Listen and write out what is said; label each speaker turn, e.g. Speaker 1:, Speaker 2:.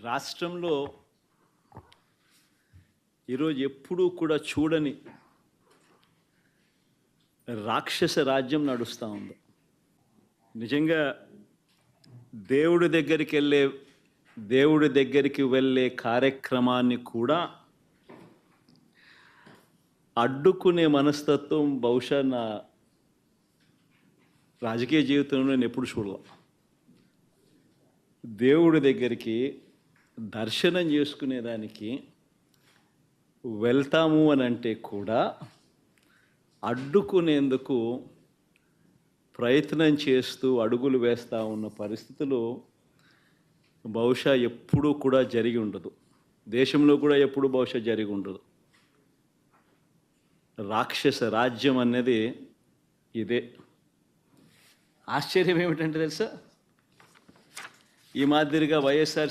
Speaker 1: రాష్ట్రంలో ఈరోజు ఎప్పుడూ కూడా చూడని రాక్షస రాజ్యం నడుస్తూ ఉంది. నిజంగా దేవుడి దగ్గరికి వెళ్ళే కార్యక్రమాన్ని కూడా అడ్డుకునే మనస్తత్వం బహుశా నా రాజకీయ జీవితంలో నేను ఎప్పుడు చూడలే. దేవుడి దగ్గరికి దర్శనం చేసుకునేదానికి వెళ్తాము అని అంటే కూడా అడ్డుకునేందుకు ప్రయత్నం చేస్తూ అడుగులు వేస్తూ ఉన్న పరిస్థితులు బహుశా ఎప్పుడూ కూడా జరిగి ఉండదు. దేశంలో కూడా ఎప్పుడు బహుశా జరిగి ఉండదు. రాక్షస రాజ్యం అనేది ఇదే. ఆశ్చర్యం ఏమిటంటే తెలుసా, ఈ మాదిరిగా వైఎస్ఆర్